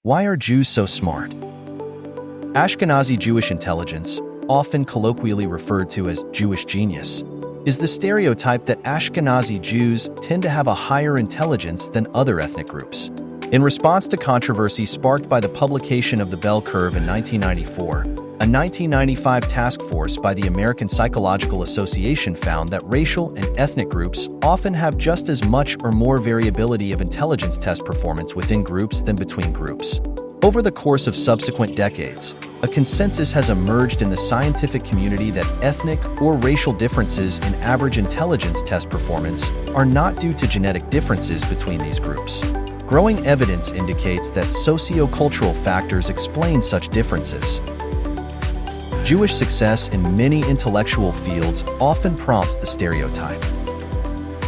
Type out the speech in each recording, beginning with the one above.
Why are Jews so smart? Ashkenazi Jewish intelligence, often colloquially referred to as Jewish genius, is the stereotype that Ashkenazi Jews tend to have a higher intelligence than other ethnic groups. In response to controversy sparked by the publication of the Bell Curve in 1994, a 1995 task force by the American Psychological Association found that racial and ethnic groups often have just as much or more variability of intelligence test performance within groups than between groups. Over the course of subsequent decades, a consensus has emerged in the scientific community that ethnic or racial differences in average intelligence test performance are not due to genetic differences between these groups. Growing evidence indicates that socio-cultural factors explain such differences. Jewish success in many intellectual fields often prompts the stereotype.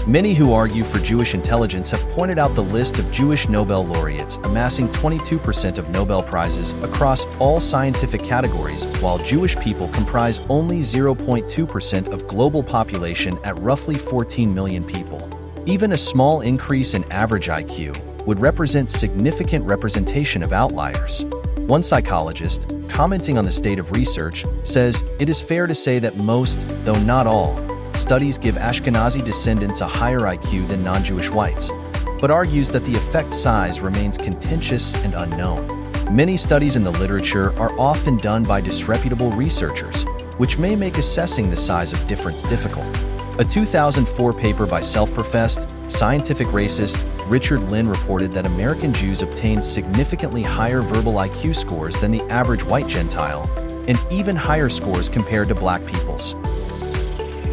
Many who argue for Jewish intelligence have pointed out the list of Jewish Nobel laureates amassing 22% of Nobel Prizes across all scientific categories, while Jewish people comprise only 0.2% of global population at roughly 14 million people. Even a small increase in average IQ would represent significant representation of outliers. One psychologist, commenting on the state of research, says, "It is fair to say that most, though not all, studies give Ashkenazi descendants a higher IQ than non-Jewish whites," but argues that the effect size remains contentious and unknown. Many studies in the literature are often done by disreputable researchers, which may make assessing the size of difference difficult. A 2004 paper by self-professed, scientific racist Richard Lynn reported that American Jews obtained significantly higher verbal IQ scores than the average white Gentile, and even higher scores compared to black peoples.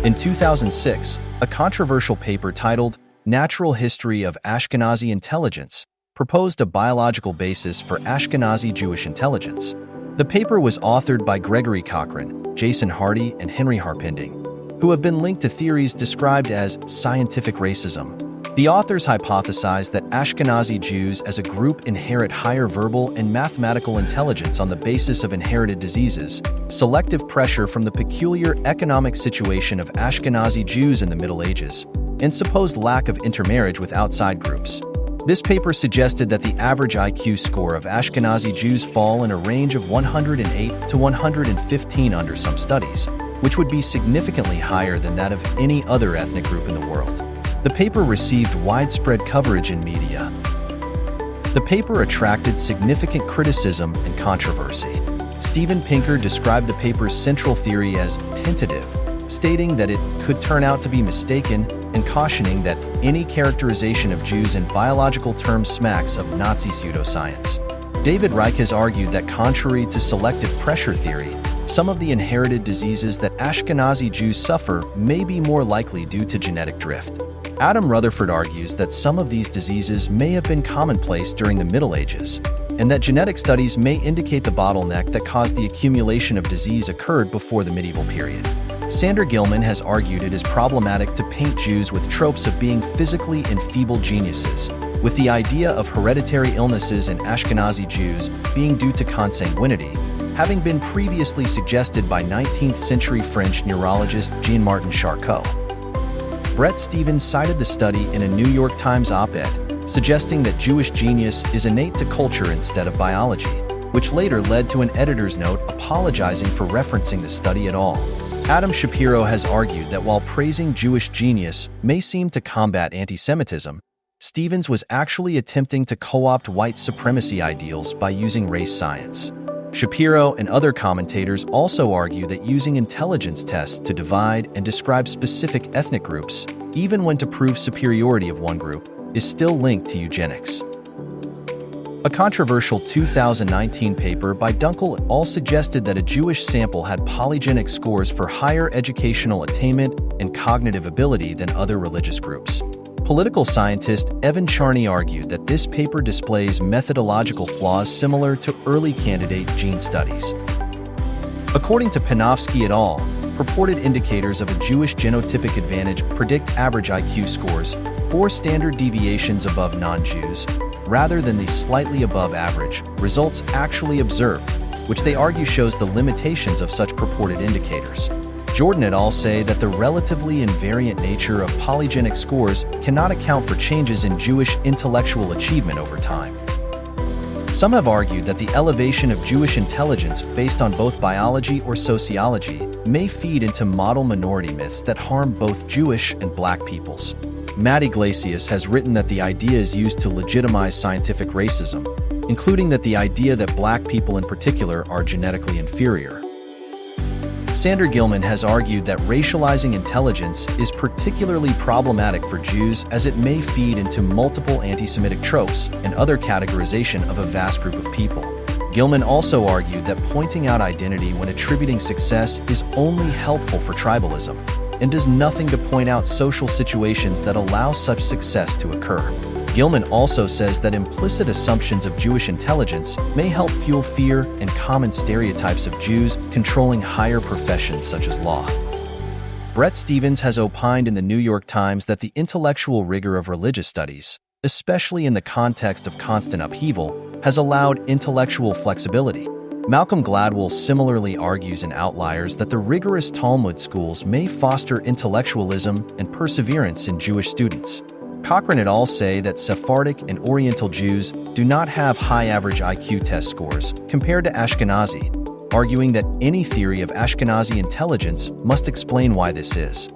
In 2006, a controversial paper titled Natural History of Ashkenazi Intelligence proposed a biological basis for Ashkenazi Jewish intelligence. The paper was authored by Gregory Cochran, Jason Hardy, and Henry Harpending, who have been linked to theories described as scientific racism. The authors hypothesized that Ashkenazi Jews as a group inherit higher verbal and mathematical intelligence on the basis of inherited diseases, selective pressure from the peculiar economic situation of Ashkenazi Jews in the Middle Ages, and supposed lack of intermarriage with outside groups. This paper suggested that the average IQ score of Ashkenazi Jews fall in a range of 108 to 115 under some studies, which would be significantly higher than that of any other ethnic group in the world. The paper received widespread coverage in media. The paper attracted significant criticism and controversy. Steven Pinker described the paper's central theory as tentative, stating that it could turn out to be mistaken and cautioning that any characterization of Jews in biological terms smacks of Nazi pseudoscience. David Reich has argued that contrary to selective pressure theory, some of the inherited diseases that Ashkenazi Jews suffer may be more likely due to genetic drift. Adam Rutherford argues that some of these diseases may have been commonplace during the Middle Ages, and that genetic studies may indicate the bottleneck that caused the accumulation of disease occurred before the medieval period. Sander Gilman has argued it is problematic to paint Jews with tropes of being physically enfeebled geniuses, with the idea of hereditary illnesses in Ashkenazi Jews being due to consanguinity, having been previously suggested by 19th century French neurologist Jean-Martin Charcot. Bret Stephens cited the study in a New York Times op-ed, suggesting that Jewish genius is innate to culture instead of biology, which later led to an editor's note apologizing for referencing the study at all. Adam Shapiro has argued that while praising Jewish genius may seem to combat anti-Semitism, Stephens was actually attempting to co-opt white supremacy ideals by using race science. Shapiro and other commentators also argue that using intelligence tests to divide and describe specific ethnic groups, even when to prove superiority of one group, is still linked to eugenics. A controversial 2019 paper by Dunkel et al. Suggested that a Jewish sample had polygenic scores for higher educational attainment and cognitive ability than other religious groups. Political scientist Evan Charney argued that this paper displays methodological flaws similar to early candidate gene studies. According to Panofsky et al., purported indicators of a Jewish genotypic advantage predict average IQ scores 4 standard deviations above non-Jews, rather than the slightly above average results actually observed, which they argue shows the limitations of such purported indicators. Jordan et al. Say that the relatively invariant nature of polygenic scores cannot account for changes in Jewish intellectual achievement over time. Some have argued that the elevation of Jewish intelligence based on both biology or sociology may feed into model minority myths that harm both Jewish and Black peoples. Matt Iglesias has written that the idea is used to legitimize scientific racism, including that the idea that Black people in particular are genetically inferior. Sander Gilman has argued that racializing intelligence is particularly problematic for Jews as it may feed into multiple anti-Semitic tropes and other categorization of a vast group of people. Gilman also argued that pointing out identity when attributing success is only helpful for tribalism and does nothing to point out social situations that allow such success to occur. Gilman also says that implicit assumptions of Jewish intelligence may help fuel fear and common stereotypes of Jews controlling higher professions such as law. Bret Stephens has opined in the New York Times that the intellectual rigor of religious studies, especially in the context of constant upheaval, has allowed intellectual flexibility. Malcolm Gladwell similarly argues in Outliers that the rigorous Talmud schools may foster intellectualism and perseverance in Jewish students. Cochrane et al. Say that Sephardic and Oriental Jews do not have high average IQ test scores compared to Ashkenazi, arguing that any theory of Ashkenazi intelligence must explain why this is.